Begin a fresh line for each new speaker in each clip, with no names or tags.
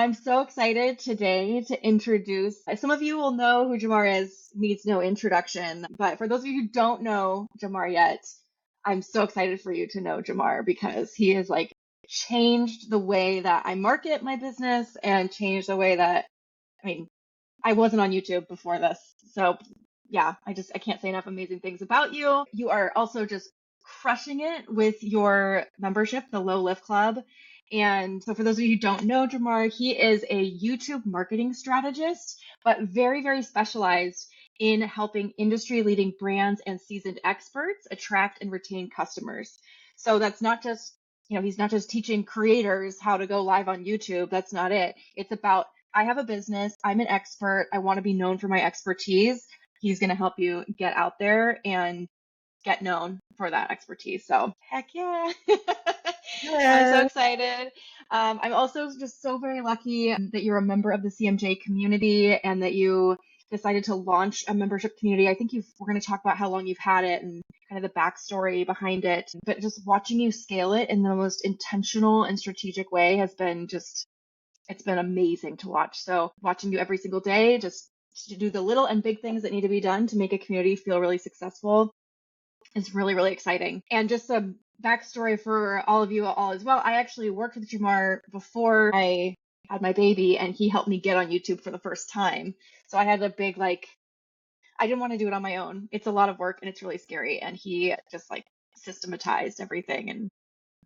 I'm so excited today to introduce. Some of you will know who Jamar is, needs no introduction. But for those of you who don't know Jamar yet, I'm so excited for you to know Jamar because he has like changed the way that I market my business and changed the way that, I mean, I wasn't on YouTube before this. So yeah, I can't say enough amazing things about you. You are also just crushing it with your membership, the Low Lift Club. And so for those of you who don't know Jamar, he is a YouTube marketing strategist, but very, very specialized in helping industry leading brands and seasoned experts attract and retain customers. So that's not just, he's not just teaching creators how to go live on YouTube. That's not it. It's about, I have a business, I'm an expert, I want to be known for my expertise. He's going to help you get out there and get known for that expertise. So heck yeah. I'm so
Yeah.
excited. I'm also just so very lucky that you're a member of the CMJ community and that you decided to launch a membership community. I think we're going to talk about how long you've had it and kind of the backstory behind it. But just watching you scale it in the most intentional and strategic way has been it's been amazing to watch. So watching you every single day, just to do the little and big things that need to be done to make a community feel really successful is really, really exciting. And just a backstory for all of you all as well. I actually worked with Jamar before I had my baby and he helped me get on YouTube for the first time. So I had a big, I didn't want to do it on my own. It's a lot of work and it's really scary. And he just systematized everything and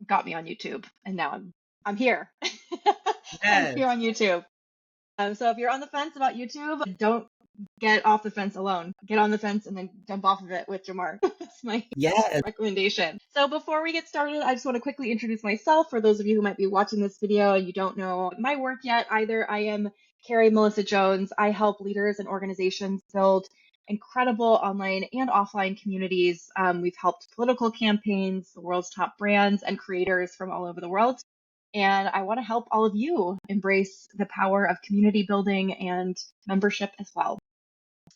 got me on YouTube. And now I'm here. I'm here
Yes.
on YouTube. So if you're on the fence about YouTube, don't get off the fence alone. Get on the fence and then jump off of it with Jamar. That's my
Yes.
recommendation. So before we get started, I just want to quickly introduce myself for those of you who might be watching this video and you don't know my work yet either. I am Carrie Melissa Jones. I help leaders and organizations build incredible online and offline communities. We've helped political campaigns, the world's top brands, and creators from all over the world. And I want to help all of you embrace the power of community building and membership as well.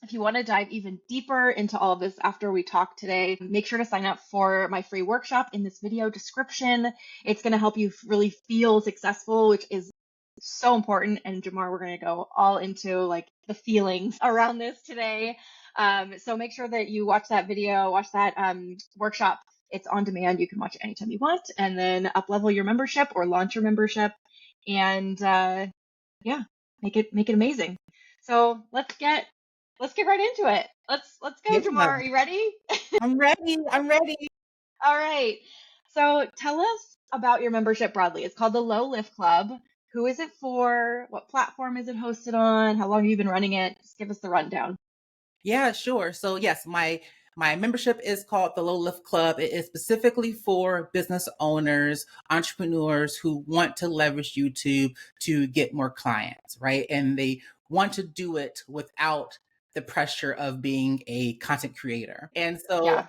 If you want to dive even deeper into all of this after we talk today, make sure to sign up for my free workshop in this video description. It's going to help you really feel successful, which is so important. And Jamar, we're going to go all into the feelings around this today. So make sure that you watch that video, watch that workshop. It's on demand. You can watch it anytime you want, and then up-level your membership or launch your membership, and yeah, make it amazing. So let's get right into it. Let's go,
Yeah.
Jamar. Are you ready?
I'm ready. I'm ready.
All right. So tell us about your membership broadly. It's called the Low Lift Club. Who is it for? What platform is it hosted on? How long have you been running it? Just give us the rundown.
Yeah, sure. So yes, my membership is called the Low Lift Club. It is specifically for business owners, entrepreneurs who want to leverage YouTube to get more clients, right? And they want to do it without the pressure of being a content creator. And so
Yeah.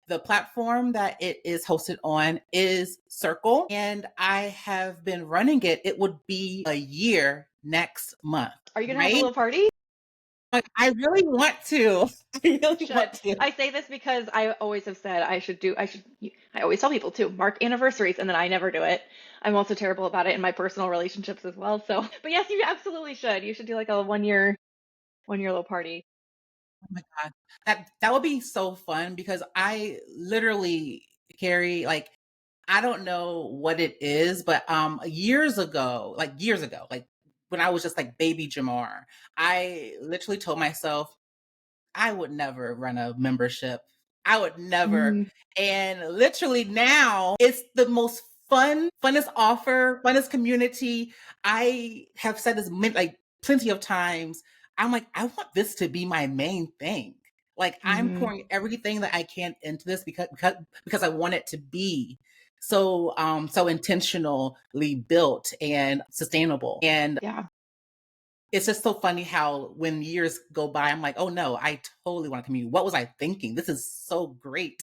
the platform that it is hosted on is Circle, and I have been running it. It would be a year next month,
Are you gonna have a
right?
little party?
Like, I really want to. I really
Should.
want to.
I say this because I always have said I always tell people to mark anniversaries and then I never do it. I'm also terrible about it in my personal relationships as well. So, but yes, you absolutely should. You should do like a one year little party.
Oh my God. That would be so fun because I literally carry like I don't know what it is, but years ago, like when I was just like baby Jamar, I literally told myself I would never run a membership. I would never.
Mm,
And literally now it's the most funnest offer, funnest community. I have said this like plenty of times. I'm like, I want this to be my main thing. Like I'm
hmm
pouring everything that I can into this because I want it to be so intentionally built and sustainable. And
Yeah.
it's just so funny how when years go by, I'm like, oh no, I totally want to commute. What was I thinking? This is so great.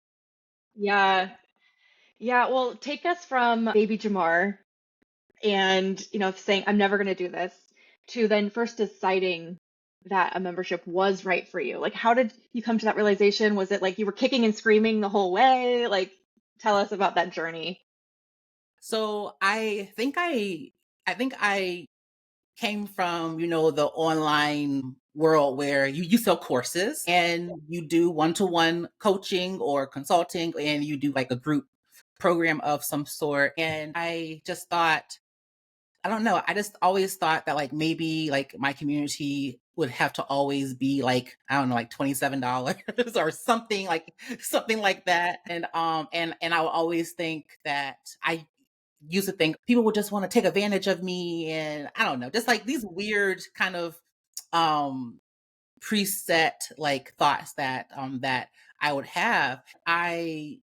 Yeah. Yeah. Well, take us from baby Jamar and, saying, I'm never going to do this, to then first deciding that a membership was right for you. Like, how did you come to that realization? Was it like you were kicking and screaming the whole way? Like, tell us about that journey.
So I think I came from, the online world where you sell courses and you do one-to-one coaching or consulting, and you do like a group program of some sort. And I just thought, I don't know, I just always thought that like maybe like my community would have to always be like, I don't know, like $27 or something like that. And I would always think that I used to think people would just want to take advantage of me, and I don't know, just like these weird kind of um preset like thoughts that I would have. I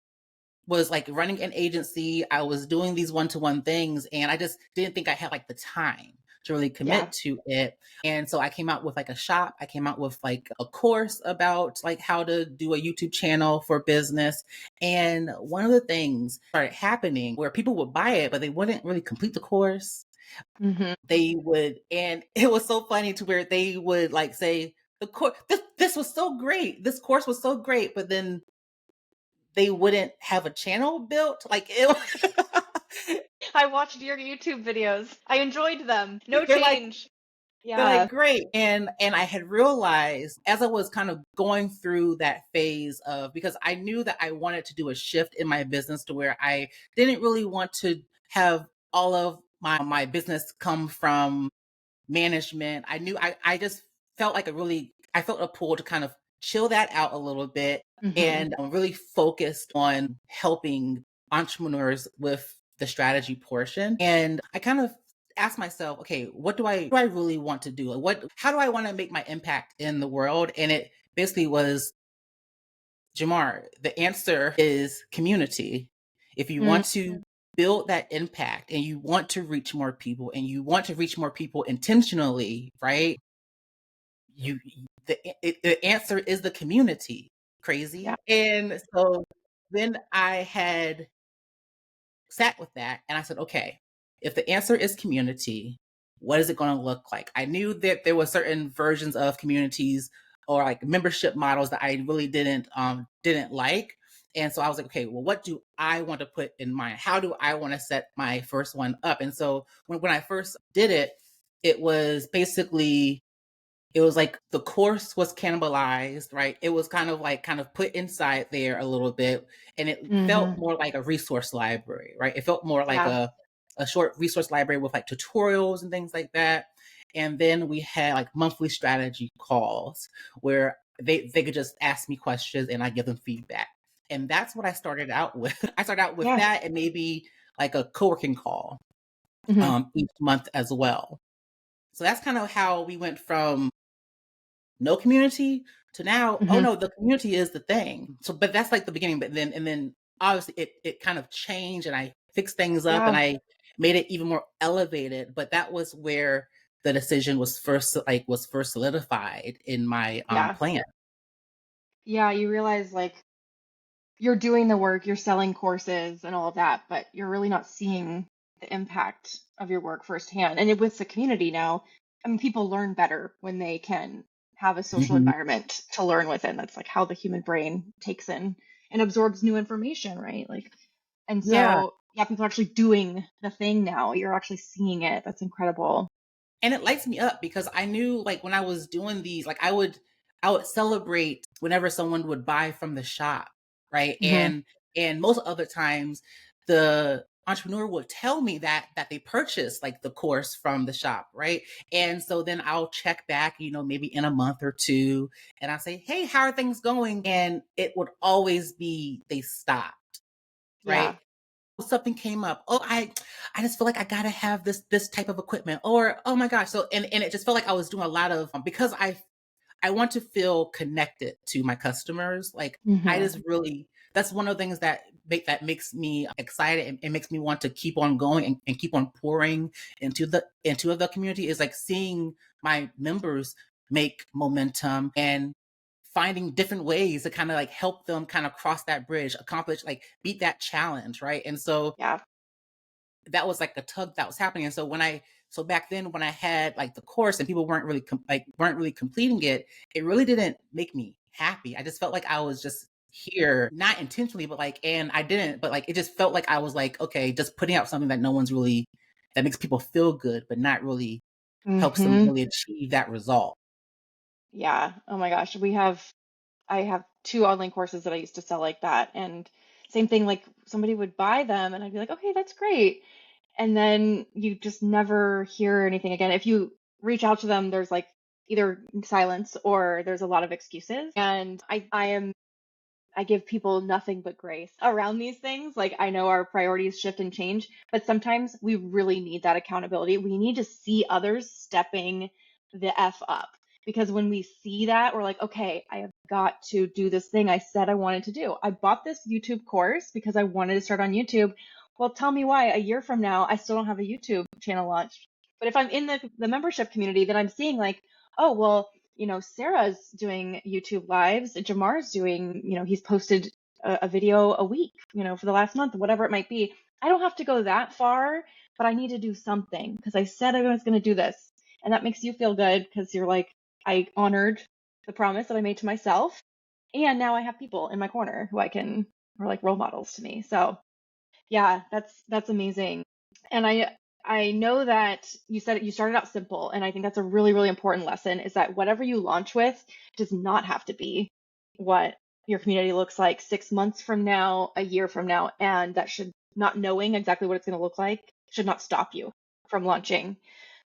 was like running an agency, I was doing these one-to-one things, and I just didn't think I had like the time to really
Yeah.
commit to it. And so I came out with like a shop, I came out with like a course about like how to do a YouTube channel for business. And one of the things started happening where people would buy it, but they wouldn't really complete the course.
Hmm.
They would, and it was so funny to where they would like say, the course, this was so great, this course was so great, but then they wouldn't have a channel built. Like it,
I watched your YouTube videos. I enjoyed them. No
they're like
change.
they're like
Yeah.
great. And I had realized as I was kind of going through that phase of, because I knew that I wanted to do a shift in my business to where I didn't really want to have all of my business come from management. I knew I just felt like I felt a pull to kind of chill that out a little bit
Hmm.
and really focused on helping entrepreneurs with the strategy portion. And I kind of asked myself, okay, what do I really want to do? How do I want to make my impact in the world? And it basically was, Jamar, the answer is community. If you want to build that impact and you want to reach more people and you want to reach more people intentionally, right? You the answer is the community.
Yeah.
Crazy. And so then I had sat with that and I said, okay, if the answer is community, what is it going to look like? I knew that there were certain versions of communities or like membership models that I really didn't like. And so I was like, okay, well, what do I want to put in mind? How do I want to set my first one up? And so when I first did it, it was basically, it was like the course was cannibalized, right? It was kind of put inside there a little bit, and it
Hmm.
felt more like a resource library, right? It felt more like
Yeah.
a short resource library with like tutorials and things like that. And then we had like monthly strategy calls where they could just ask me questions and I give them feedback. And that's what I started out with. I started out with
Yeah.
that and maybe like a co-working call
Hmm.
each month as well. So that's kind of how we went from no community to now, oh
Hmm.
no, the community is the thing. So but that's like the beginning, but then obviously it kind of changed and I fixed things up and
Yeah.
I made it even more elevated. But that was where the decision was first solidified in my
Yeah.
plan.
Yeah. You realize like you're doing the work, you're selling courses and all of that, but you're really not seeing the impact of your work firsthand. And with the community now, I mean, people learn better when they can have a social
Mhm.
environment to learn within. That's like how the human brain takes in and absorbs new information, right? Like, and
Yeah.
so, yeah, people are actually doing the thing now. You're actually seeing it. That's incredible.
And it lights me up because I knew like when I was doing these, like I would celebrate whenever someone would buy from the shop, right?
Hmm.
And most other times the entrepreneur would tell me that they purchased like the course from the shop, right? And so then I'll check back, maybe in a month or two, and I say, "Hey, how are things going?" And it would always be they stopped, right?
Yeah.
Something came up. Oh, I just feel like I gotta have this type of equipment, or oh my gosh. So and it just felt like I was doing a lot of because I want to feel connected to my customers. Like I
Hmm.
just really, that's one of the things that makes me excited and makes me want to keep on going and keep on pouring into the community, is like seeing my members make momentum and finding different ways to kind of like help them kind of cross that bridge, accomplish, like beat that challenge, right? And so
Yeah.
that was like a tug that was happening. And so so back then when I had like the course and people weren't really completing it, it really didn't make me happy. I just felt like I was just here, not intentionally, but like, and I didn't, but like, it just felt like I was like, okay, just putting out something that no one's really, that makes people feel good, but not really helps them
Mm-hmm.
really achieve that result.
Yeah. Oh my gosh. I have two online courses that I used to sell like that. And same thing, like somebody would buy them and I'd be like, okay, that's great. And then you just never hear anything again. If you reach out to them, there's like either silence or there's a lot of excuses. And I give people nothing but grace around these things. Like, I know our priorities shift and change, but sometimes we really need that accountability. We need to see others stepping the F up. Because when we see that, we're like, okay, I have got to do this thing I said I wanted to do. I bought this YouTube course because I wanted to start on YouTube. Well, tell me why a year from now, I still don't have a YouTube channel launched. But if I'm in the membership community, then I'm seeing like, oh, well, Sarah's doing YouTube lives. Jamar's doing, he's posted a video a week, for the last month, whatever it might be. I don't have to go that far, but I need to do something because I said I was going to do this. And that makes you feel good because you're like, I honored the promise that I made to myself. And now I have people in my corner who are like role models to me. So yeah, that's amazing. And I know that you said you started out simple, and I think that's a really, really important lesson is that whatever you launch with does not have to be what your community looks like 6 months from now, a year from now, and that should not knowing exactly what it's going to look like should not stop you from launching.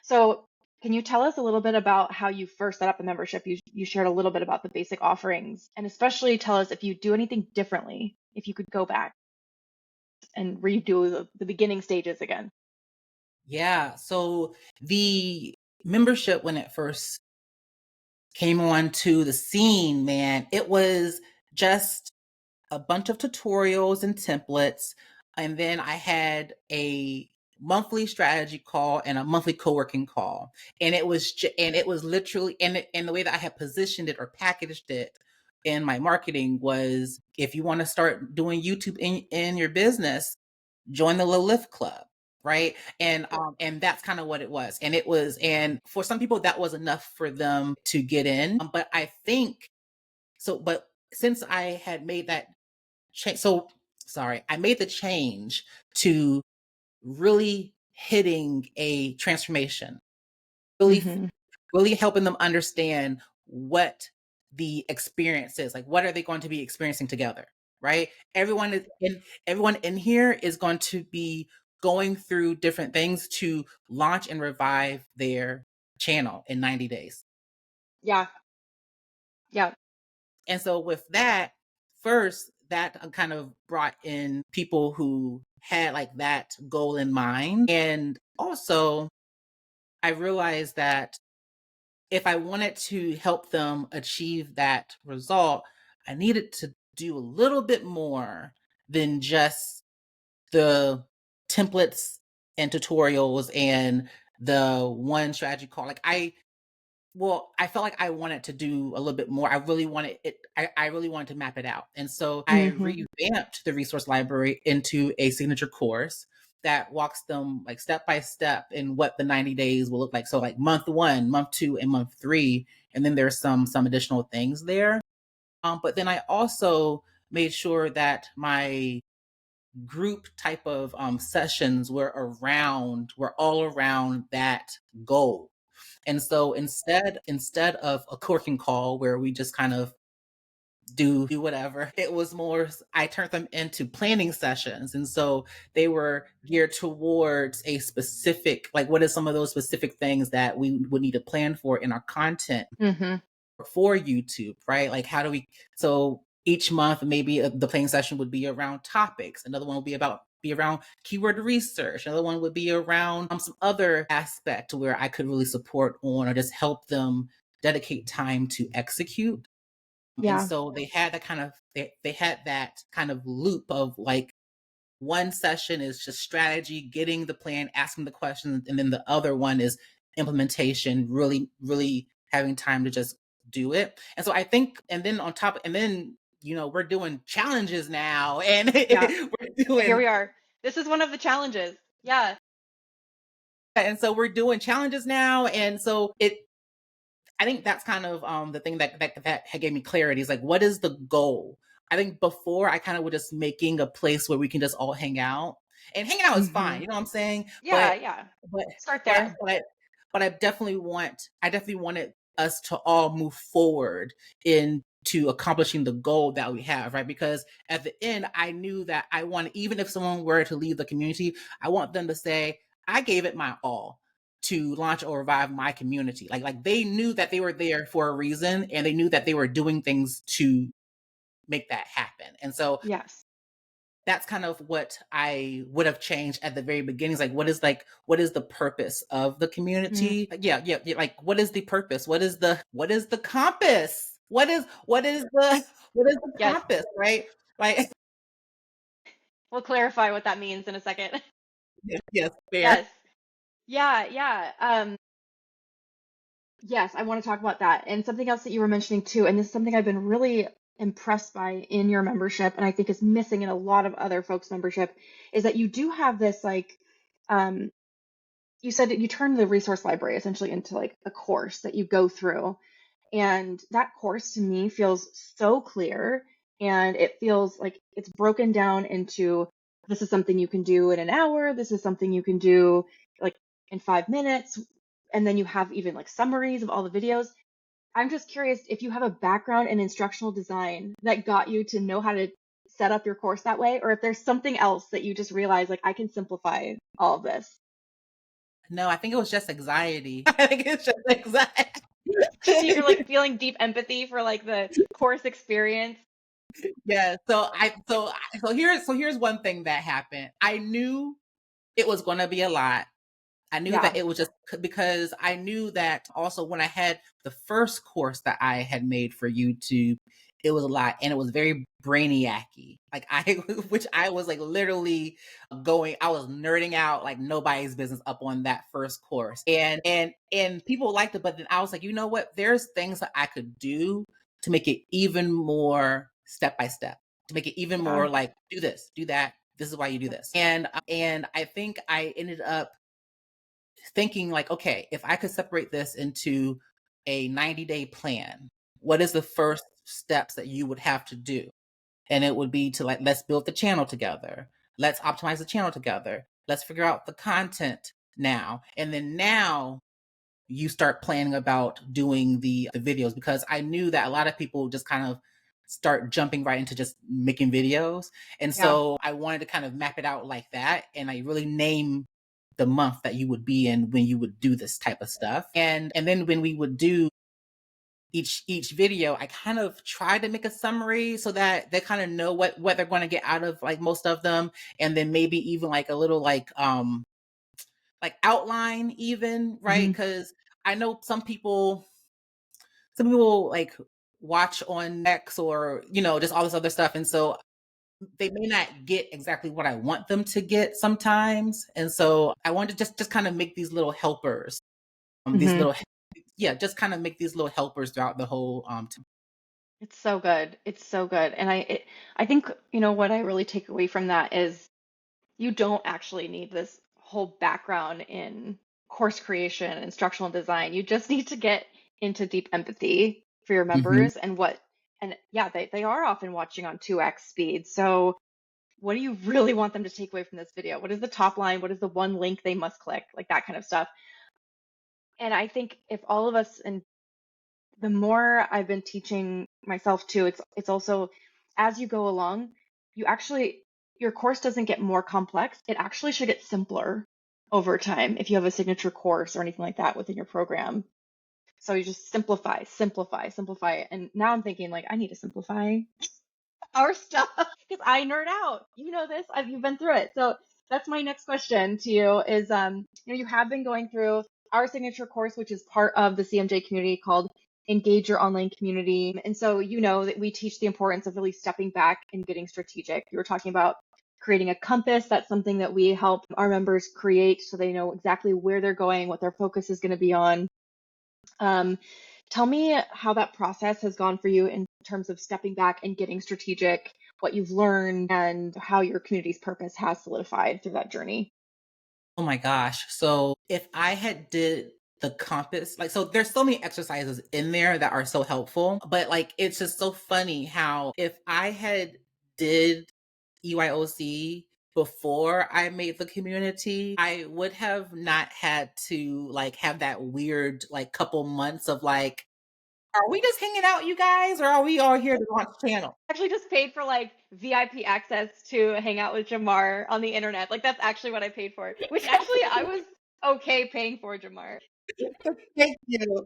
So, can you tell us a little bit about how you first set up the membership? You shared a little bit about the basic offerings, and especially tell us if you do anything differently, if you could go back and redo the beginning stages again.
Yeah. So the membership, when it first came onto the scene, man, it was just a bunch of tutorials and templates. And then I had a monthly strategy call and a monthly co-working call. And it was literally, and the way that I had positioned it or packaged it in my marketing was, if you want to start doing YouTube in your business, join the Low Lift Club. Right. And that's kind of what it was. And it was, and for some people that was enough for them to get in. But I think so, but since I had made that change, I made the change to really hitting a transformation, really
Mm-hmm.
really helping them understand what the experience is. Like, what are they going to be experiencing together, right? Everyone in here is going to be going through different things to launch and revive their channel in 90 days.
Yeah. Yeah.
And so with that, first, that kind of brought in people who had like that goal in mind. And also, I realized that if I wanted to help them achieve that result, I needed to do a little bit more than just the templates and tutorials and the one strategy call. I felt like I wanted to do a little bit more. I really wanted it. I really wanted to map it out. And so I
Mm-hmm.
revamped the resource library into a signature course that walks them like step by step in what the 90 days will look like. So like month 1, month 2, and month 3. And then there's some additional things there. But then I also made sure that my group type of sessions were all around that goal. And so instead of a corking call where we just kind of do whatever, it was more, I turned them into planning sessions. And so they were geared towards a specific, like, what are some of those specific things that we would need to plan for in our content
Mm-hmm.
for YouTube, right? Like, how do we, so each month, maybe the planning session would be around topics. Another one would be around keyword research. Another one would be around some other aspect where I could really support on or just help them dedicate time to execute. And
Yeah.
so they had that kind of loop of like, one session is just strategy, getting the plan, asking the questions, and then the other one is implementation, really, really having time to just do it. And so I think, and then on top, and then, we're doing challenges now, and
Yeah.
we're
Here
doing,
we are. This is one of the challenges. Yeah.
and so we're doing challenges now. And so I think that's kind of the thing that gave me clarity is like, what is the goal? I think before I kind of was just making a place where we can just all hang out, and hanging out is
Mm-hmm.
fine, you know what I'm saying?
Yeah. Yeah.
But
Start
but
there.
but but I definitely wanted us to all move forward into accomplishing the goal that we have, right? Because at the end, I knew that I want, even if someone were to leave the community, I want them to say, I gave it my all to launch or revive my community. Like they knew that they were there for a reason, and they knew that they were doing things to make that happen. And so
Yes.
that's kind of what I would have changed at the very beginning. What is the purpose of the
Mm,
community? Yeah. Like, what is the purpose? What is the compass? What is the
yes.
compass? Right? Like,
We'll clarify what that means in a second.
yes, fair.
Yes. Yeah, yeah. Yes, I want to talk about that. And something else that you were mentioning too, and this is something I've been really impressed by in your membership, and I think is missing in a lot of other folks' membership, is that you do have this like, um, you said that you turn the resource library essentially into like a course that you go through. And that course to me feels so clear, and it feels like it's broken down into this is something you can do in an hour, this is something you can do like in 5 minutes, and then you have even like summaries of all the videos. I'm just curious if you have a background in instructional design that got you to know how to set up your course that way, or if there's something else that you just realize like I can simplify all of this.
No, I think it was just anxiety. I think it's just anxiety.
Just you're like feeling deep empathy for like the course experience.
Yeah. So here's one thing that happened. I knew it was going to be a lot. I knew that
Yeah.
it was just because I knew that also when I had the first course that I had made for YouTube, it was a lot and it was very brainiacy. Like which I was like literally I was nerding out like nobody's business up on that first course. And people liked it, but then I was like, you know what? There's things that I could do to make it even more step by step, to make it even
Yeah.
more like do this, do that. This is why you do this. And I think I ended up thinking like, okay, if I could separate this into a 90-day plan, what is the first steps that you would have to do? And it would be to like, let's build the channel together. Let's optimize the channel together. Let's figure out the content now. And then now you start planning about doing the videos, because I knew that a lot of people just kind of start jumping right into just making videos. And
Yeah.
so I wanted to kind of map it out like that. And I really name the month that you would be in when you would do this type of stuff. And then when we would do each video, I kind of tried to make a summary so that they kind of know what they're going to get out of like most of them. And then maybe even like a little like outline even, right?
Hmm.
Because I know some people like watch on X or just all this other stuff, and so they may not get exactly what I want them to get sometimes. And so I wanted to just kind of make these little helpers, these
Hmm.
little yeah, just kind of make these little helpers throughout the whole
It's so good. It's so good. And I think, what I really take away from that is you don't actually need this whole background in course creation and instructional design. You just need to get into deep empathy for your
Mhm.
members and yeah, they are often watching on 2x speed. So what do you really want them to take away from this video? What is the top line? What is the one link they must click? Like that kind of stuff. And I think if all of us, and the more I've been teaching myself too, it's also as you go along, you actually your course doesn't get more complex. It actually should get simpler over time if you have a signature course or anything like that within your program. So you just simplify, simplify, simplify. And now I'm thinking like I need to simplify our stuff because I nerd out. You know this. You've been through it. So that's my next question to you is you have been going through our signature course, which is part of the CMJ community called Engage Your Online Community. And so you know that we teach the importance of really stepping back and getting strategic. You were talking about creating a compass. That's something that we help our members create so they know exactly where they're going, what their focus is going to be on. Um, Tell me how that process has gone for you in terms of stepping back and getting strategic, what you've learned, and how your community's purpose has solidified through that journey.
Oh my gosh. So if I had did the compass, like, so there's so many exercises in there that are so helpful, but like, it's just so funny how if I had did EYOC before I made the community, I would have not had to like have that weird like couple months of like, are we just hanging out, you guys, or are we all here to launch channel?
Actually just paid for like VIP access to hang out with Jamar on the internet. Like that's actually what I paid for, which actually I was okay paying for, Jamar.
Thank you.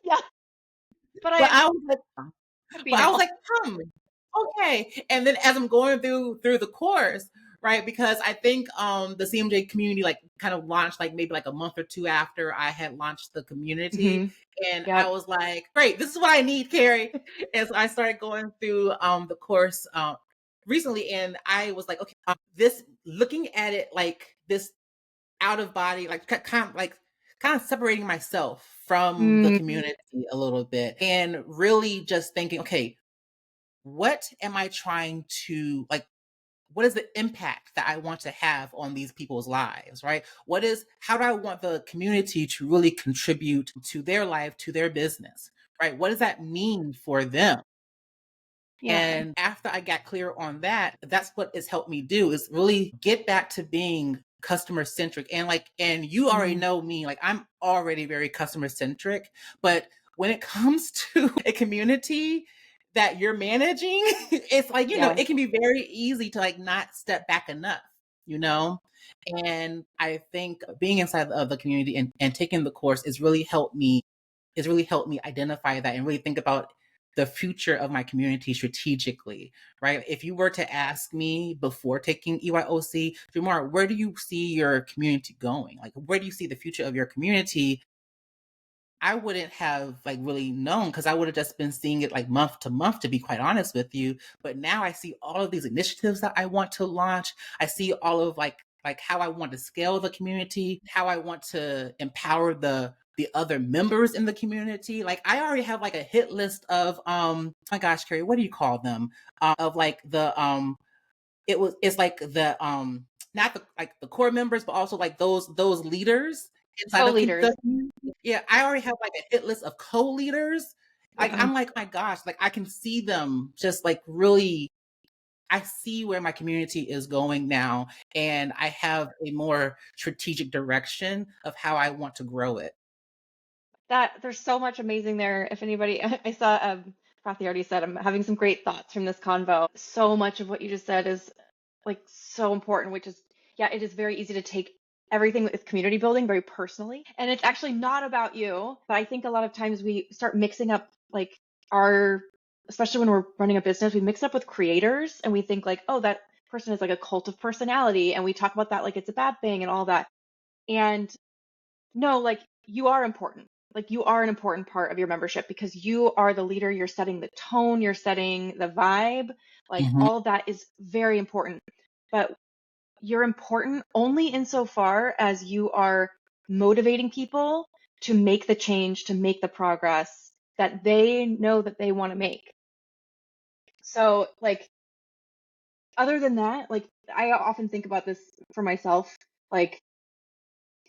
Yeah, but
But
I
I was like,
happy
but I was
now.
like, okay. And then as I'm going through the course, right? Because I think the CMJ community like kind of launched like maybe like a month or two after I had launched the community. And I
Yep.
was like, great, this is what I need, Carrie. And so I started going through the course recently, and I was like, okay, this looking at it like this out of body, like kind of separating myself from the
Mm,
community a little bit and really just thinking, okay, what am I trying to like? What is the impact that I want to have on these people's lives, right? How do I want the community to really contribute to their life, to their business, right? What does that mean for them?
yeah.
And after I got clear on that, that's what it's helped me do is really get back to being customer centric. And you already
Mm,
know me, like I'm already very customer centric. But when it comes to a community that you're managing, it's like,
yeah.
it can be very easy to like not step back enough, you know? And I think being inside of the community and taking the course has really helped me identify that and really think about the future of my community strategically, right? If you were to ask me before taking EYOC, Jamar, where do you see your community going? Like, where do you see the future of your community? I wouldn't have like really known because I would have just been seeing it like month to month, to be quite honest with you. But now I see all of these initiatives that I want to launch. I see all of like how I want to scale the community, how I want to empower the other members in the community. Like I already have like a hit list of oh my gosh, Carrie, what do you call them? Of like the it's like the not the like the core members, but also like those leaders inside of
Co-leaders.
the community. Yeah, I already have like a hit list of co-leaders. Like
Yeah.
I'm like, my gosh, like I can see them just like really I see where my community is going now, and I have a more strategic direction of how I want to grow it.
That there's so much amazing there. If anybody, I saw Kathy already said I'm having some great thoughts from this convo. So much of what you just said is like so important, which is yeah, it is very easy to take everything with community building very personally. And it's actually not about you, but I think a lot of times we start mixing up like our especially when we're running a business, we mix up with creators and we think like, oh, that person is like a cult of personality and we talk about that like it's a bad thing and all that. And no, like you are important. Like you are an important part of your membership because you are the leader, you're setting the tone, you're setting the vibe. Like
Mhm.
all of that is very important. But you're important only insofar as you are motivating people to make the change, to make the progress that they know that they want to make. So, like, other than that, like, I often think about this for myself. Like,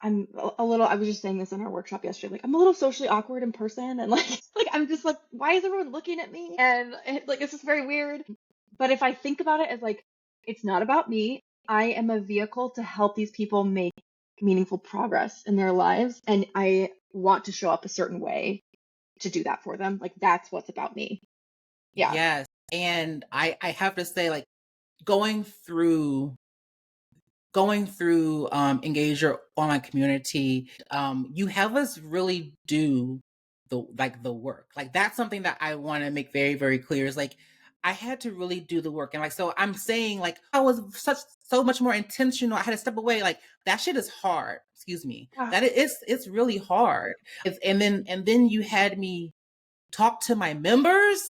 I'm a little, I was just saying this in our workshop yesterday. Like, I'm a little socially awkward in person. And, like, like I'm just like, why is everyone looking at me? And, like, it's just very weird. But if I think about it as, like, it's not about me, I am a vehicle to help these people make meaningful progress in their lives. And I want to show up a certain way to do that for them. Like, that's what's about me. Yeah.
Yes. And I have to say, like, going through engage your online community, you have us really do the work. Like that's something that I want to make very very clear is like I had to really do the work. And like so I'm saying like I was so much more intentional. I had to step away. Like that shit is hard, excuse me,
Yeah.
that it's really hard. And then you had me talk to my members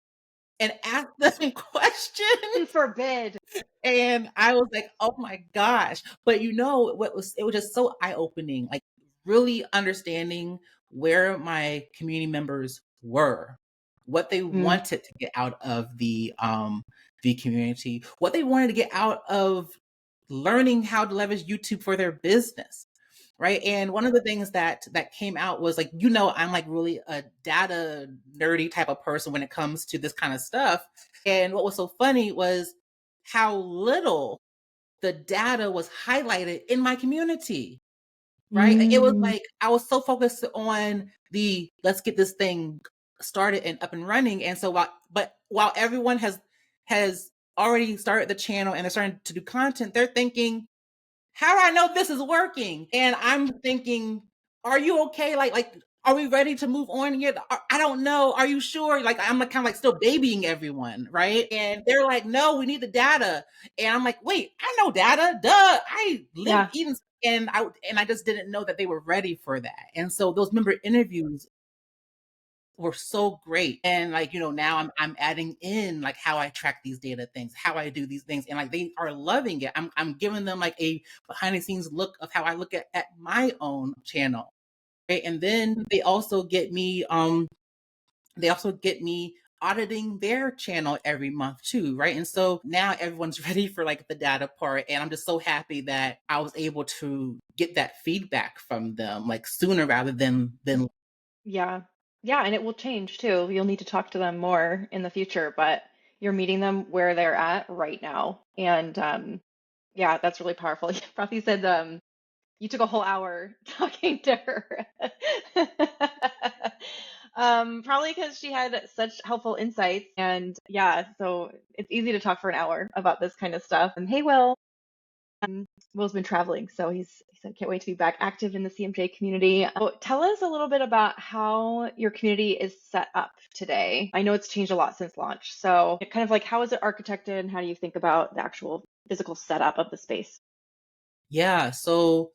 and ask them questions.
Heaven forbid.
And I was like, oh my gosh. But it was just so eye-opening, like really understanding where my community members were, what they
Mm,
wanted to get out of the community, what they wanted to get out of learning how to leverage YouTube for their business. Right. And one of the things that came out was like, I'm like really a data nerdy type of person when it comes to this kind of stuff. And what was so funny was how little the data was highlighted in my community. Right? It was
Mm,
like I was so focused on the let's get this thing started and up and running. And so while everyone has already started the channel and they're starting to do content, they're thinking, how do I know this is working? And I'm thinking, are you okay? Like, are we ready to move on yet? I don't know. Are you sure? Like, I'm like, kind of like still babying everyone, right? And they're like, no, we need the data. And I'm like, wait, I know data. Duh. I live
yeah,
even, and I just didn't know that they were ready for that. And so those member interviews were so great. And like, now I'm adding in like how I track these data things, how I do these things, and like they are loving it. I'm giving them like a behind the scenes look of how I look at my own channel. Right. And then they also get me auditing their channel every month too, right? And so now everyone's ready for like the data part, and I'm just so happy that I was able to get that feedback from them like sooner rather than
yeah, yeah, and it will change too. You'll need to talk to them more in the future, but you're meeting them where they're at right now. And yeah, that's really powerful. Prathi said you took a whole hour talking to her. Probably because she had such helpful insights. And yeah, so it's easy to talk for an hour about this kind of stuff. And hey, Will. Will's been traveling, so he said can't wait to be back active in the CMJ community. Tell us a little bit about how your community is set up today. I know it's changed a lot since launch, so kind of like how is it architected, and how do you think about the actual physical setup of the space?
Yeah, so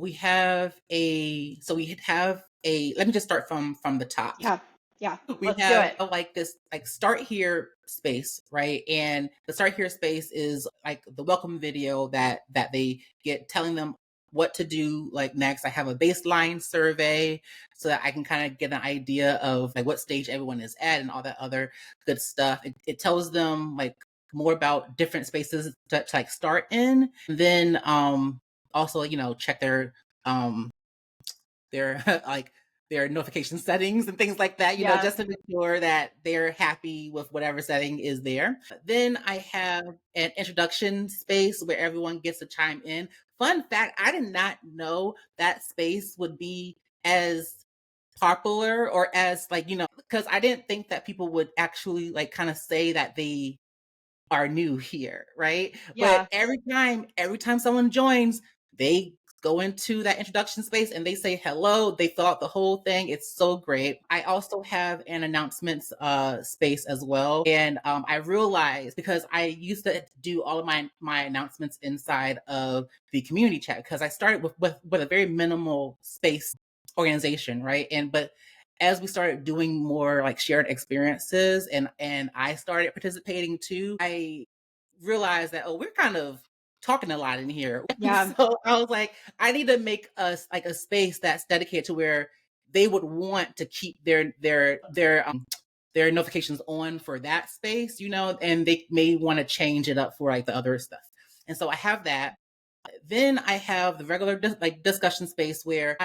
we have a let me just start from the top.
Yeah, yeah,
We
let's do
have
it.
like this like start here space, right? And the start here space is like the welcome video that they get telling them what to do like next. I have a baseline survey so that I can kind of get an idea of like what stage everyone is at and all that other good stuff. It tells them like more about different spaces to like start in. And then also, check um their like their notification settings and things like that,
Yeah,
just to make sure that they're happy with whatever setting is there. Then I have an introduction space where everyone gets to chime in. Fun fact, I did not know that space would be as popular or as like, because I didn't think that people would actually like kind of say that they are new here, right? But
yeah,
every time someone joins, they go into that introduction space and they say hello. They fill out the whole thing. It's so great. I also have an announcements space as well, and I realized because I used to do all of my announcements inside of the community chat because I started with a very minimal space organization, right? And but as we started doing more like shared experiences and I started participating too, I realized that we're kind of talking a lot in here.
yeah,
So I was like, I need to make us like a space that's dedicated to where they would want to keep their notifications on for that space, and they may want to change it up for like the other stuff. And so I have that. Then I have the regular like discussion space where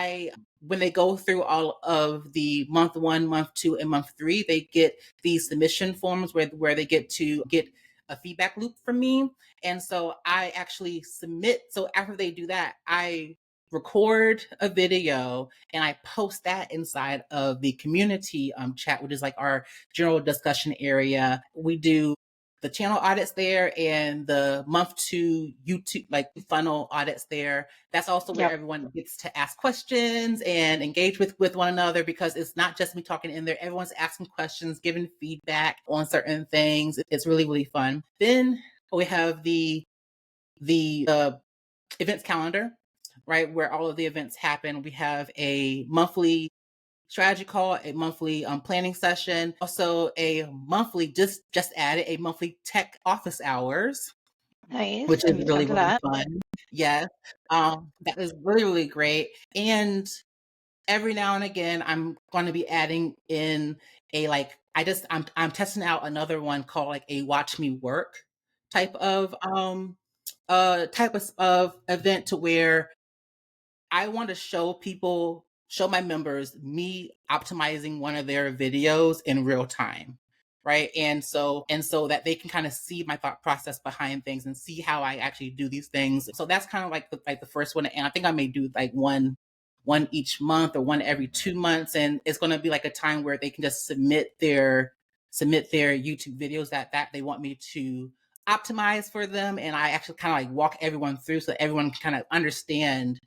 when they go through all of the month 1, month 2, and month 3, they get these submission forms where they get to get a feedback loop from me. And so I actually submit. So after they do that, I record a video and I post that inside of the community chat, which is like our general discussion area. We do the channel audits there and the month 2 YouTube like funnel audits there. That's also where
yep,
everyone gets to ask questions and engage with one another because it's not just me talking in there. Everyone's asking questions, giving feedback on certain things. It's really, really fun. Then we have the events calendar, right, where all of the events happen. We have a monthly strategy call, a monthly planning session, also a monthly just added a monthly tech office hours,
nice.
which
I
is
need to come
really
to
really
that.
fun. Yes, that is really really great. And every now and again, I'm going to be adding in a like I'm testing out another one called like a watch me work type of event to where I want to show my members me optimizing one of their videos in real time. right? And so that they can kind of see my thought process behind things and see how I actually do these things. So that's kind of like the first one, and I think I may do like one each month or one every 2 months, and it's going to be like a time where they can just submit their YouTube videos that they want me to optimize for them, and I actually kind of like walk everyone through so that everyone can kind of understand.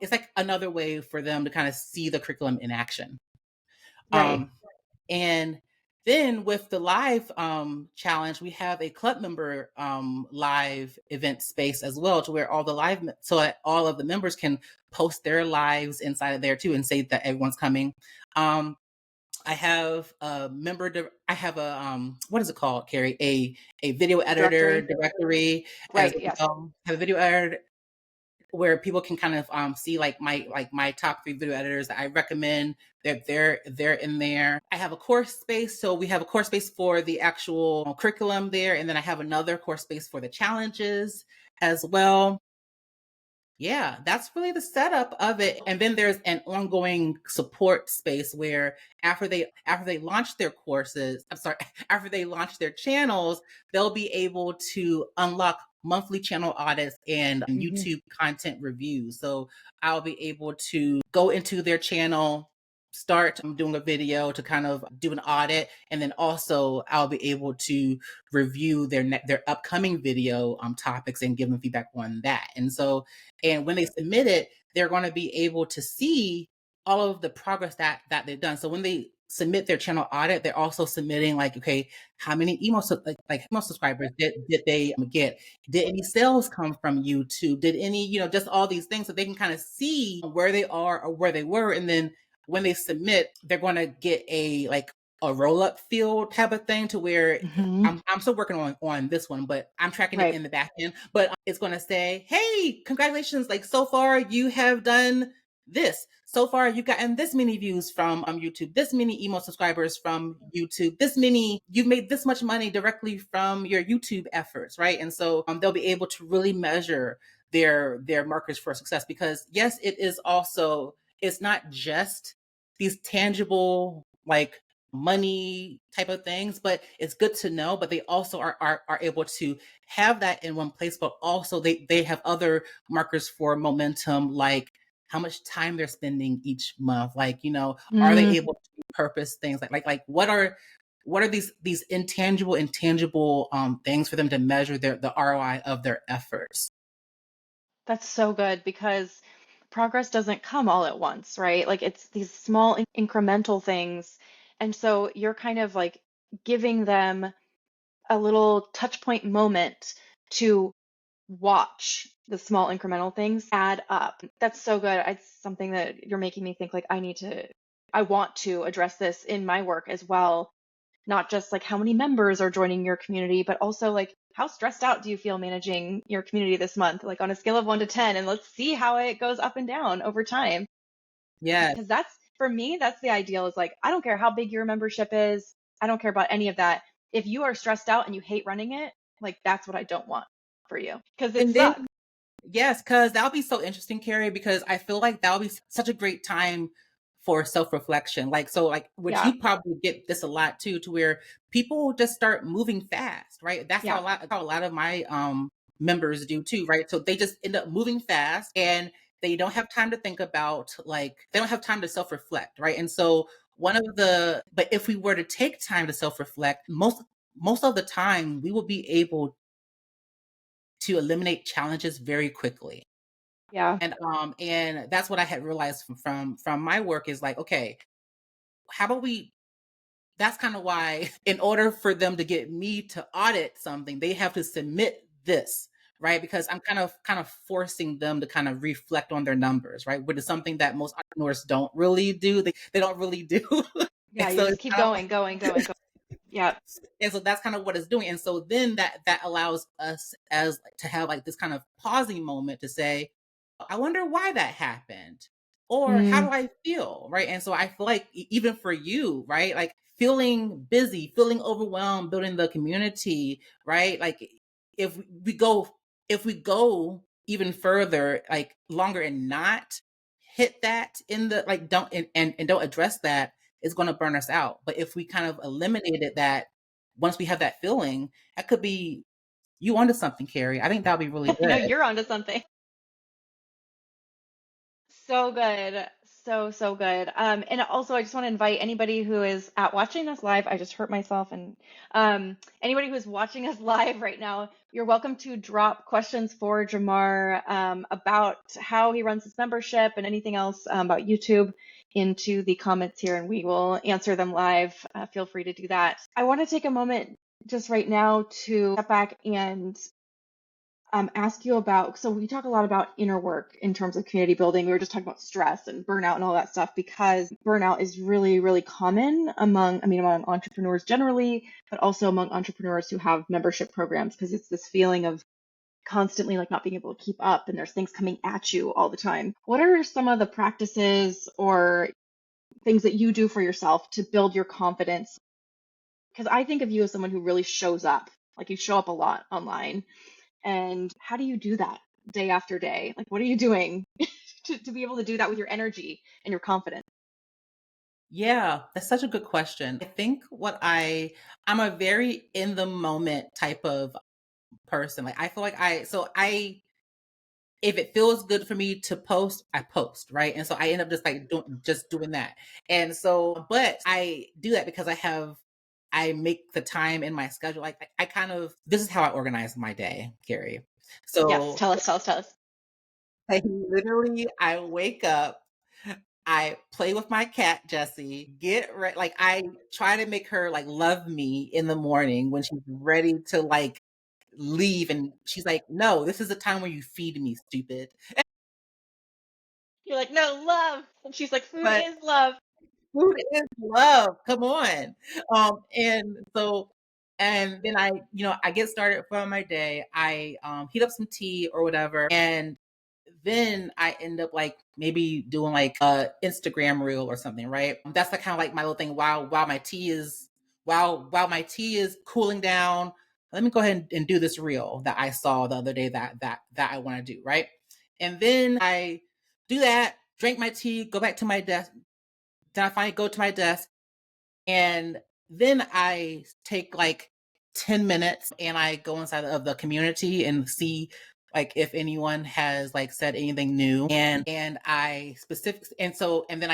It's like another way for them to kind of see the curriculum in action.
Right.
And then with the live challenge, we have a club member live event space as well, to where so that all of the members can post their lives inside of there too and say that everyone's coming. I have I have a what is it called, Carrie? A video editor
Directory.
directory as
Right. Yes.
well. I have a video editor where people can kind of see like my top 3 video editors that I recommend. They're in there. I have a course space, so we have a course space for the actual curriculum there, and then I have another course space for the challenges as well. Yeah, that's really the setup of it. And then there's an ongoing support space where after they launch their courses, I'm sorry, after they launch their channels, they'll be able to unlock monthly channel audits and
Hmm.
YouTube content reviews. So I'll be able to go into their channel, start doing a video to kind of do an audit, and then also I'll be able to review their upcoming video topics and give them feedback on that. And when they submit it, they're going to be able to see all of the progress that they've done. So when they submit their channel audit, they're also submitting like, okay, how many like email subscribers did they get? Did any sales come from YouTube? Did any, just all these things, so they can kind of see where they are or where they were. And then when they submit, they're going to get a roll up field type of thing, to where
Hmm.
I'm still working on this one, but I'm tracking it
Right.
in the back end. But it's going to say, hey, congratulations. Like, so far you have done this. So far you've gotten this many views from YouTube, this many email subscribers from YouTube, you've made this much money directly from your YouTube efforts, right? And so they'll be able to really measure their markers for success, because yes, it's not just these tangible, like, money type of things, but it's good to know. But they also are able to have that in one place, but also they have other markers for momentum, like how much time they're spending each month, like, are they
Mm,
able to purpose things, like what are these intangible things for them to measure the ROI of their efforts.
that's so good because progress doesn't come all at once, right? Like it's these small incremental things. And so you're kind of like giving them a little touch point moment to watch the small incremental things add up. That's so good. It's something that you're making me think like I want to address this in my work as well. Not just like how many members are joining your community, but also like how stressed out do you feel managing your community this month, like on a scale of 1 to 10, and let's see how it goes up and down over time.
Yeah.
Because that's for me, that's the ideal is like, I don't care how big your membership is. I don't care about any of that. If you are stressed out and you hate running it, like that's what I don't want for you because it
And then,
sucks.
yes, because that'll be so interesting, Carrie, because I feel like that'll be such a great time for self-reflection. Like, so like, which
Yeah.
you probably get this a lot too, to where people just start moving fast, right? That's
Yeah.
how a lot of my members do too, right? So they just end up moving fast, and they don't have time to think about, like, they don't have time to self-reflect, right? And so but if we were to take time to self-reflect, most of the time we will be able to eliminate challenges very quickly.
Yeah.
And that's what I had realized from my work, is like, okay, how about we that's kind of why, in order for them to get me to audit something, they have to submit this, right? Because I'm kind of forcing them to kind of reflect on their numbers, right? Which is something that most entrepreneurs don't really do. They don't really do.
Yeah.
And
You
so
just
it's
keep
kind
going, going, going, going. Yeah.
and so that's kind of what it's doing. And so then that allows us as to have like this kind of pausing moment to say, I wonder why that happened, or how
Mm,
do I feel, right? And so I feel like even for you, right, like feeling busy, feeling overwhelmed, building the community, right? Like if we go if we go even further, like longer, and not hit that in the like don't and don't address that, it's going to burn us out. But if we kind of eliminated that once we have that feeling, that could be you onto something, Carrie. I think that would be really
No,
good.
you're onto something. So good. So good. And also I just want to invite anybody who is at watching us live. I just hurt myself and anybody who is watching us live right now, you're welcome to drop questions for Jamar about how he runs his membership and anything else about YouTube into the comments here and we will answer them live. Feel free to do that. I want to take a moment just right now to step back and ask you about, so we talk a lot about inner work in terms of community building. We were just talking about stress and burnout and all that stuff because burnout is really, really common among entrepreneurs generally, but also among entrepreneurs who have membership programs because it's this feeling of constantly like not being able to keep up and there's things coming at you all the time. What are some of the practices or things that you do for yourself to build your confidence? Because I think of you as someone who really shows up, like you show up a lot online. And how do you do that day after day? Like, what are you doing to be able to do that with your energy and your confidence?
Yeah, that's such a good question. I think I'm a very in the moment type of person. Like I feel like if it feels good for me to post, I post, right? And so I end up just like doing that. And so, but I do that because I make the time in my schedule. Like I kind of, this is how I organize my day, Carrie.
Yes,
So
tell us, tell us, tell us.
I wake up, I play with my cat, Jessie, get ready. Like I try to make her like love me in the morning when she's ready to like leave. And she's like, no, this is the time where you feed me, stupid.
You're like, no, love. And she's like, food
But
is love.
food is love. Come on. And so, and then I get started for my day. I heat up some tea or whatever. And then I end up like maybe doing like a Instagram reel or something, right? That's like kind of like my little thing while my tea is cooling down. Let me go ahead and do this reel that I saw the other day that I want to do, right? And then I do that, drink my tea, go back to my desk. Then I finally go to my desk and then I take like 10 minutes and I go inside of the community and see like if anyone has like said anything new and and then I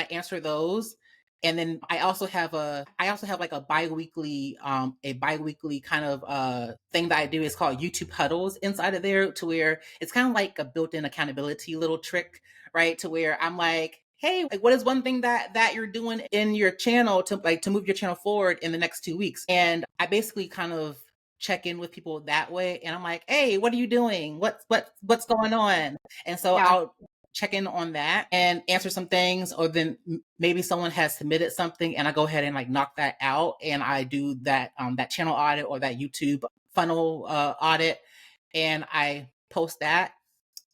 answer those. And then I also have like a biweekly kind of thing that I do. It's called YouTube huddles inside of there, to where it's kind of like a built-in accountability little trick, right? To where I'm like, hey, like what is one thing that you're doing in your channel to move your channel forward in the next 2 weeks? And I basically kind of check in with people that way. And I'm like, hey, what are you doing? What's going on? And so
Yeah.
I'll check in on that and answer some things, or then maybe someone has submitted something and I go ahead and like knock that out and I do that channel audit or that YouTube funnel audit, and I post that,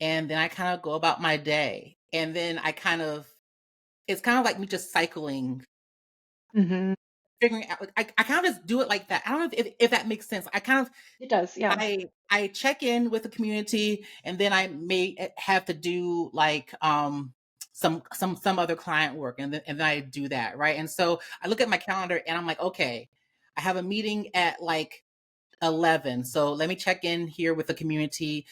and then I kind of go about my day. And then it's kind of like me just cycling,
Hmm.
figuring out, I kind of just do it like that. I don't know if that makes sense.
It does. Yeah.
I check in with the community, and then I may have to do like some other client work, and then I do that, right? And so I look at my calendar and I'm like, okay, I have a meeting at like 11, so let me check in here with the community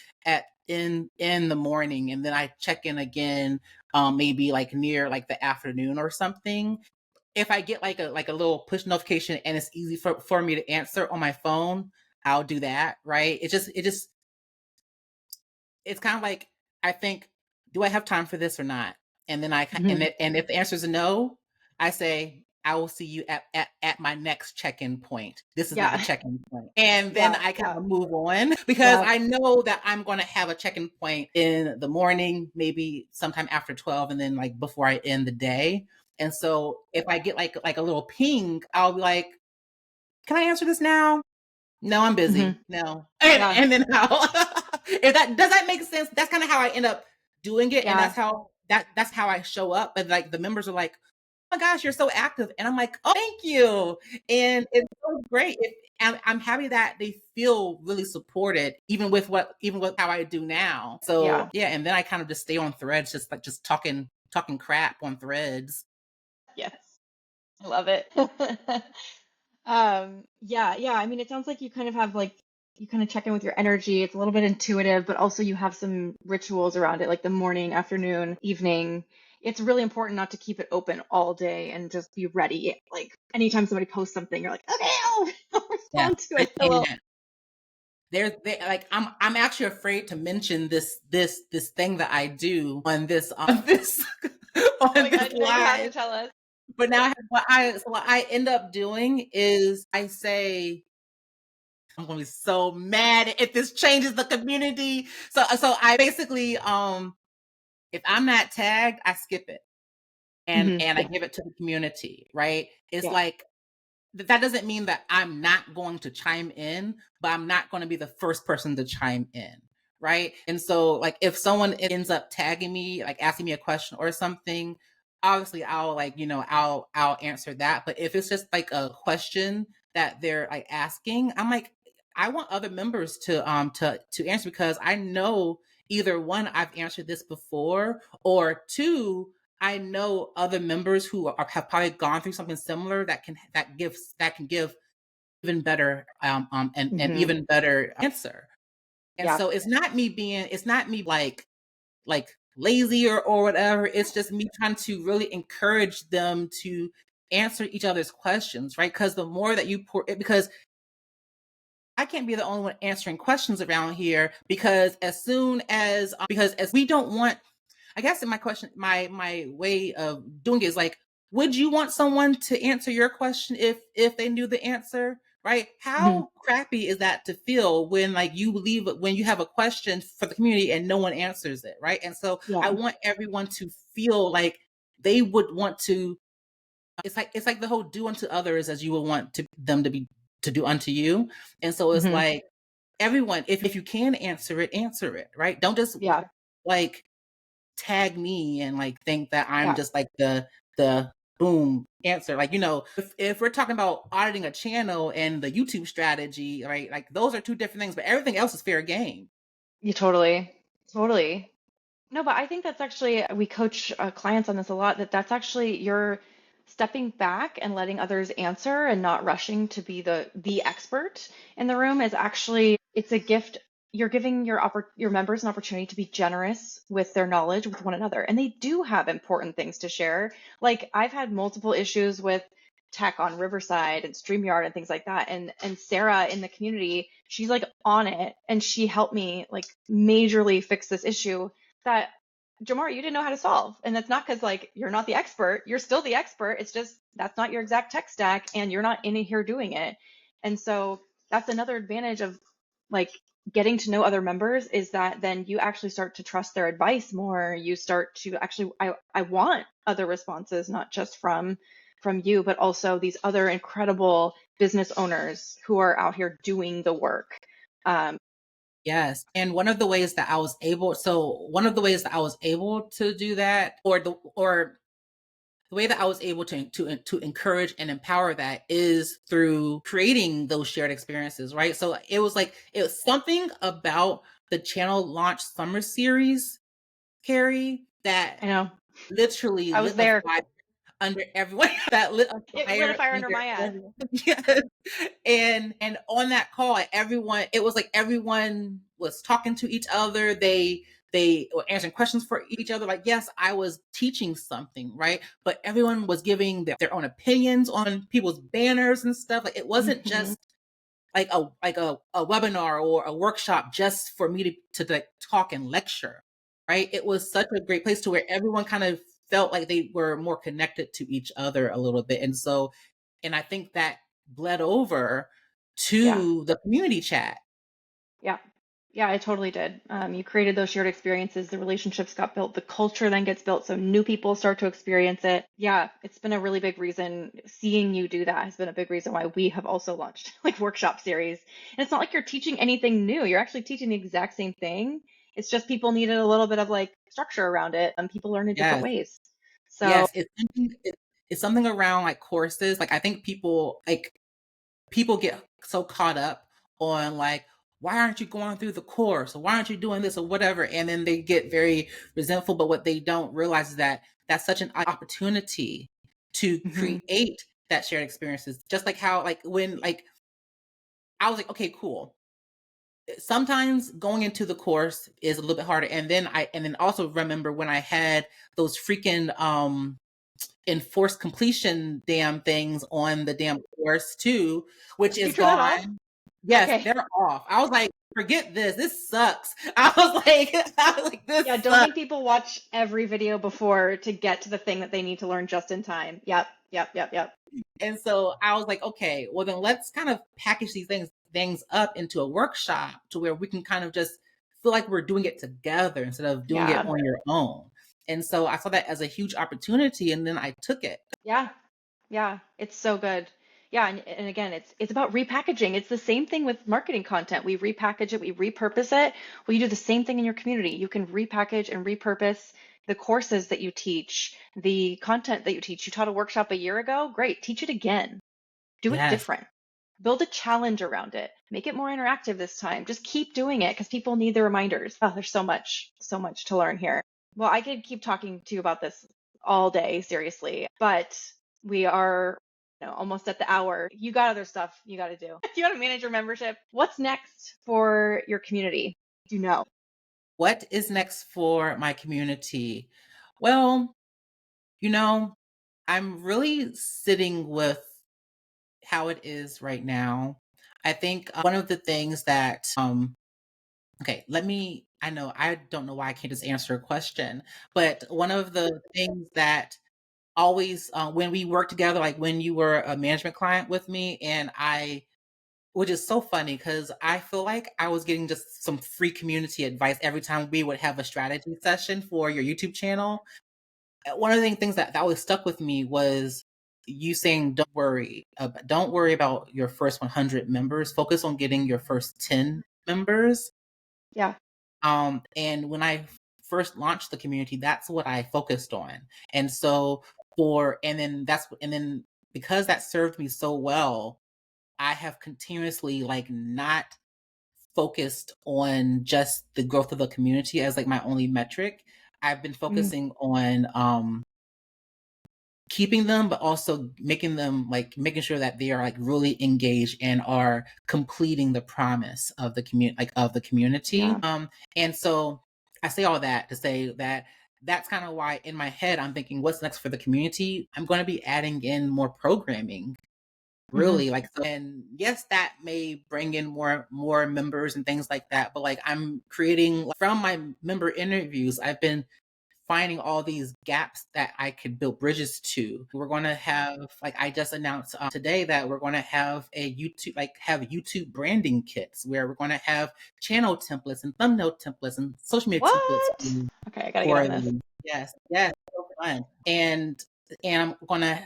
in the morning, and then I check in again maybe like near like the afternoon or something. If I get like a little push notification and it's easy for me to answer on my phone, I'll do that, right? It's kind of like, I think, do I have time for this or not? And then
Hmm.
and if the answer is no, I say, I will see you at my next check-in point. This is not the
Yeah.
check-in point. And then
Yeah.
I kind
Yeah.
of move on because
Yeah.
I know that I'm going to have a check-in point in the morning, maybe sometime after 12, and then like before I end the day. And so if I get like a little ping, I'll be like, can I answer this now? No, I'm
Hmm.
busy. No.
Yeah.
And then how if that does that make sense? That's kind of how I end up doing it. And
Yeah.
that's how I show up. But like the members are like, oh my gosh, you're so active. And I'm like, oh, thank you. And it's so great. I'm happy that they feel really supported, even with how I do now.
Yeah.
So yeah, and then I kind of just stay on threads, just talking crap on threads.
Yes. I love it. Yeah. I mean, it sounds like you kind of have like you kind of check in with your energy. It's a little bit intuitive, but also you have some rituals around it, like the morning, afternoon, evening. It's really important not to keep it open all day and just be ready. Like anytime somebody posts something, you're like, okay, I'll
Yeah.
respond to it. I will.
Like I'm actually afraid to mention this thing that I do on this
Oh my
on this
God, now you have to
live.
tell us.
But now what I end up doing is I say I'm gonna be so mad if this changes the community. So I basically if I'm not tagged, I skip it and I
Yeah,
give it to the community, right? It's
yeah.
like that doesn't mean that I'm not going to chime in, but I'm not going to be the first person to chime in. Right. And so, like, if someone ends up tagging me, like asking me a question or something, obviously I'll I'll answer that. But if it's just like a question that they're like asking, I'm like, I want other members to answer because I know either one, I've answered this before, or two, I know other members who have probably gone through something similar that can give even better and
hmm
even better answer. And
Yeah.
so it's not me like lazy or whatever. It's just me trying to really encourage them to answer each other's questions, right? Because the more that you pour it, because I can't be the only one answering questions around here because as we don't want, I guess in my question, my way of doing it is like, would you want someone to answer your question if they knew the answer? Right?
hmm
How crappy is that to feel when like when you have a question for the community and no one answers it, right? And so I
Yeah.
want everyone to feel like they would want to. It's like the whole do unto others as you would want them to do unto you. And so it's
hmm
like everyone, if you can answer it, right? Don't just
Yeah.
like tag me and like think that I'm
Yeah.
just like the boom answer. Like, if we're talking about auditing a channel and the YouTube strategy, right? Like those are two different things, but everything else is fair game.
You totally. Totally. No, but I think that's actually, we coach clients on this a lot, that's actually you're stepping back and letting others answer and not rushing to be the expert in the room is actually, it's a gift. You're giving your members an opportunity to be generous with their knowledge with one another. And they do have important things to share. Like I've had multiple issues with tech on Riverside and StreamYard and things like that. And Sarah in the community, she's like on it and she helped me like majorly fix this issue that Jamar, you didn't know how to solve. And that's not because like you're not the expert. You're still the expert. It's just that's not your exact tech stack and you're not in here doing it. And so that's another advantage of like getting to know other members is that then you actually start to trust their advice more. You start to actually I want other responses, not just from you, but also these other incredible business owners who are out here doing the work. Um,
Yes. And one of the ways that I was able to do that, or the way that I was able to encourage and empower that is through creating those shared experiences, right? So it was something about the channel launch summer series, Carrie, that
I know
literally
I was
lit a
there.
fire under everyone. That lit a
It lit a
fire
fire under
under
my ass.
everyone. Yes. And on that call, it was like everyone was talking to each other. They were answering questions for each other. Like, yes, I was teaching something, right? But everyone was giving their own opinions on people's banners and stuff. Like, it wasn't
hmm
just like a webinar or a workshop just for me to like talk and lecture, right? It was such a great place to where everyone kind of felt like they were more connected to each other a little bit. And I think that bled over
Yeah,
to the community chat.
yeah, yeah, I totally did. You created those shared experiences, the relationships got built, the culture then gets built, so new people start to experience it. Yeah, it's been a really big reason. Seeing you do that has been a big reason why we have also launched like workshop series. And it's not like you're teaching anything new, you're actually teaching the exact same thing. It's just people needed a little bit of like structure around it, and people learn in different
Yes.
ways. So,
Yes. It's something around like courses. Like I think people get so caught up on like, why aren't you going through the course, or why aren't you doing this or whatever, and then they get very resentful. But what they don't realize is that that's such an opportunity to
mhm,
create that shared experiences. Just like how, like, when, like, I was like, okay, cool. Sometimes going into the course is a little bit harder. And then also remember when I had those freaking enforced completion damn things on the damn course too, which
You
is
turn that off?
gone. Yes,
Okay.
they're off. I was like, forget this. This sucks. I was like, this
Yeah, don't
sucks.
make people watch every video before to get to the thing that they need to learn just in time. Yep, yep, yep, yep.
And so I was like, okay, well then let's kind of package these things up into a workshop to where we can kind of just feel like we're doing it together instead of doing it
Yeah,
on your own. And so I saw that as a huge opportunity, and then I took it.
yeah, yeah. It's so good. Yeah, and again, it's about repackaging. It's the same thing with marketing content. We repackage it, we repurpose it. Well, you do the same thing in your community. You can repackage and repurpose the courses that you teach, the content that you teach. You taught a workshop a year ago. Great, teach it again. Do it
Yes.
different. Build a challenge around it. Make it more interactive this time. Just keep doing it because people need the reminders. Oh, there's so much to learn here. Well, I could keep talking to you about this all day, seriously, but we are almost at the hour. You got other stuff you got to do. You got to manage your membership. What's next for your community? Do you know?
What is next for my community? Well, you know, I'm really sitting with how it is right now. I think one of the things that okay, I know I don't know why I can't just answer a question, but one of the things that always, when we work together, like when you were a management client with me, which is so funny because I feel like I was getting just some free community advice every time we would have a strategy session for your YouTube channel. One of the things that always stuck with me was you saying, don't worry about your first 100 members. Focus on getting your first 10 members.
Yeah.
And when I first launched the community, that's what I focused on. And so and then because that served me so well, I have continuously like not focused on just the growth of the community as like my only metric. I've been
Mm,
focusing on keeping them, but also making sure that they are like really engaged and are completing the promise of the community.
yeah.
And so I say all that to say that that's kind of why in my head I'm thinking, what's next for the community? I'm going to be adding in more programming,
Hmm.
really, like, and yes, that may bring in more members and things like that, but like I'm creating from my member interviews, I've been finding all these gaps that I could build bridges to. We're going to have, like I just announced today, that we're going to have have YouTube branding kits where we're going to have channel templates and thumbnail templates and social media templates
What? Okay, I gotta get
for
on this.
them. Yes, yes, so fun. And I'm gonna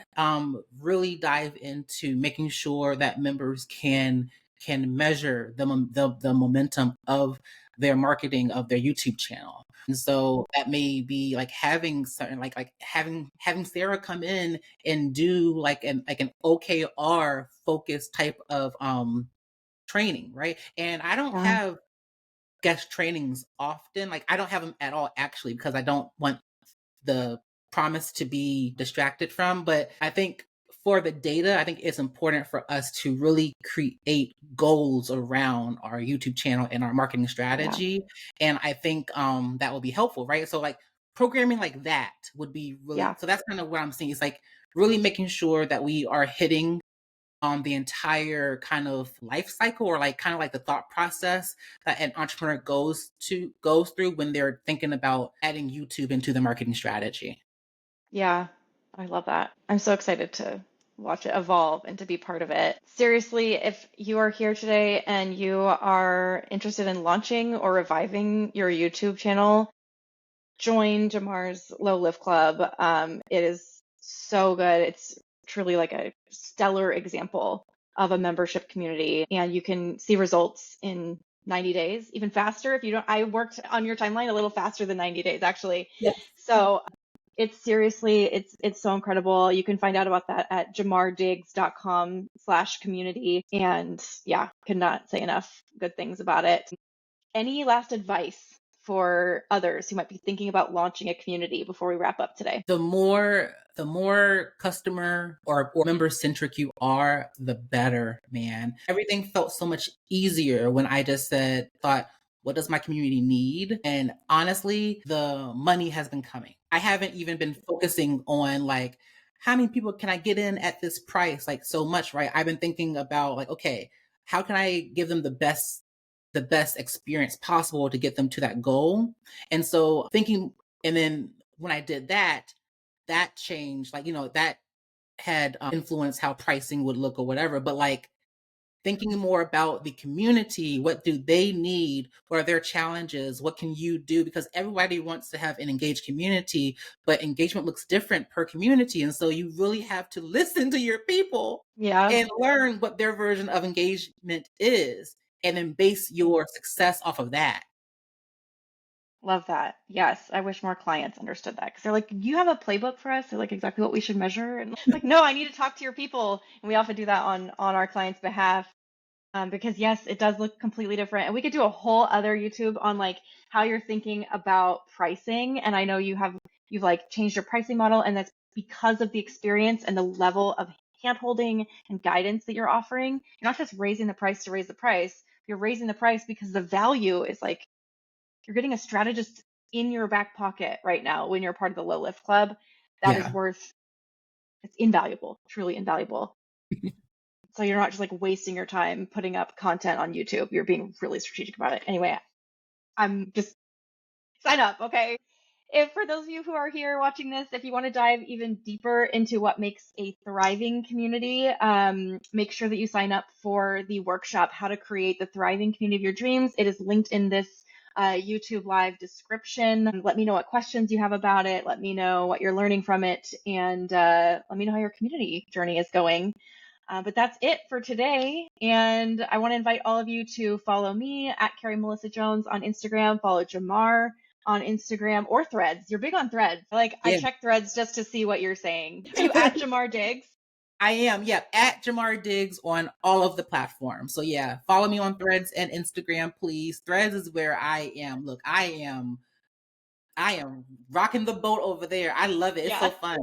really dive into making sure that members can measure the momentum of their marketing of their YouTube channel. And so that may be like having certain like having Sarah come in and do like an OKR focused type of training, right? And I don't
Yeah,
have guest trainings often. Like I don't have them at all actually because I don't want the promise to be distracted from. But I think for the data, I think it's important for us to really create goals around our YouTube channel and our marketing
yeah,
strategy. And I think that will be helpful, right? So like programming like that would be really,
yeah,
so that's kind of what I'm seeing. It's like really making sure that we are hitting the entire kind of life cycle, or like kind of like the thought process that an entrepreneur goes through when they're thinking about adding YouTube into the marketing strategy.
yeah. I love that. I'm so excited to watch it evolve and to be part of it. Seriously, if you are here today and you are interested in launching or reviving your YouTube channel, join Jamar's Low Lift Club. It is so good. It's truly like a stellar example of a membership community, and you can see results in 90 days, even faster if you don't. I worked on your timeline a little faster than 90 days, actually.
Yeah.
So it's seriously, it's so incredible. You can find out about that at jamardiggs.com/community. And yeah, could not say enough good things about it. Any last advice for others who might be thinking about launching a community before we wrap up today?
The more customer or member centric you are, the better, man. Everything felt so much easier when I just thought, what does my community need? And honestly, the money has been coming. I haven't even been focusing on like, how many people can I get in at this price? Like so much, right? I've been thinking about like, okay, how can I give them the best experience possible to get them to that goal? And so thinking, and then when I did that, that changed, like, that had influenced how pricing would look or whatever. But like thinking more about the community, what do they need? What are their challenges? What can you do? Because everybody wants to have an engaged community, but engagement looks different per community. And so you really have to listen to your people
Yeah.
and learn what their version of engagement is, and then base your success off of that.
Love that. Yes, I wish more clients understood that because they're like, "You have a playbook for us? They're like exactly what we should measure." And like, no, I need to talk to your people. And we often do that on our clients' behalf. Because yes, it does look completely different. And we could do a whole other YouTube on like how you're thinking about pricing. And I know you've like changed your pricing model, and that's because of the experience and the level of handholding and guidance that you're offering. You're not just raising the price to raise the price. You're raising the price because the value is like you're getting a strategist in your back pocket right now when you're part of the low lift club. That is
Yeah.
worth, it's invaluable, truly invaluable. So you're not just like wasting your time putting up content on YouTube. You're being really strategic about it. Anyway, I'm just sign up, okay? If for those of you who are here watching this, if you want to dive even deeper into what makes a thriving community, make sure that you sign up for the workshop, How to Create the Thriving Community of Your Dreams. It is linked in this YouTube live description. Let me know what questions you have about it. Let me know what you're learning from it, and let me know how your community journey is going. But that's it for today. And I want to invite all of you to follow me at Carrie Melissa Jones on Instagram, follow Jamar on Instagram or Threads. You're big on Threads. Like I
Yeah.
check Threads just to see what you're saying. Are you at Jamar Diggs?
I am, yeah, at Jamar Diggs on all of the platforms. So yeah, follow me on Threads and Instagram, please. Threads is where I am. Look, I am rocking the boat over there. I love it. It's
Yeah.
so fun.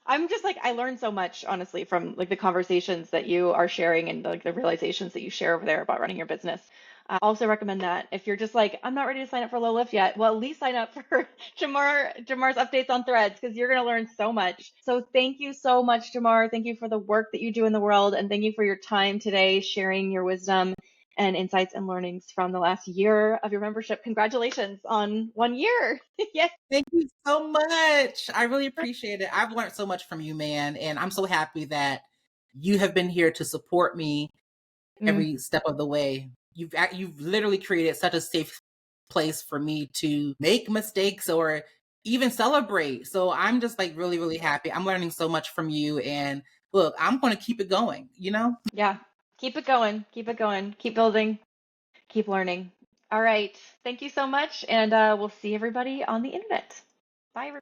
I'm just like I learned so much honestly from like the conversations that you are sharing and like the realizations that you share over there about running your business. I also recommend that if you're just like I'm not ready to sign up for Low Lift yet, well at least sign up for Jamar's updates on Threads because you're gonna learn so much. So thank you so much, Jamar. Thank you for the work that you do in the world, and thank you for your time today sharing your wisdom and insights and learnings from the last year of your membership. Congratulations on 1 year. Yes.
Thank you so much. I really appreciate it. I've learned so much from you, man. And I'm so happy that you have been here to support me every step of the way. You've literally created such a safe place for me to make mistakes or even celebrate. So I'm just like really, really happy. I'm learning so much from you. And look, I'm going to keep it going, you know?
Yeah. Keep it going. Keep it going. Keep building. Keep learning. All right. Thank you so much. And we'll see everybody on the internet. Bye, everybody.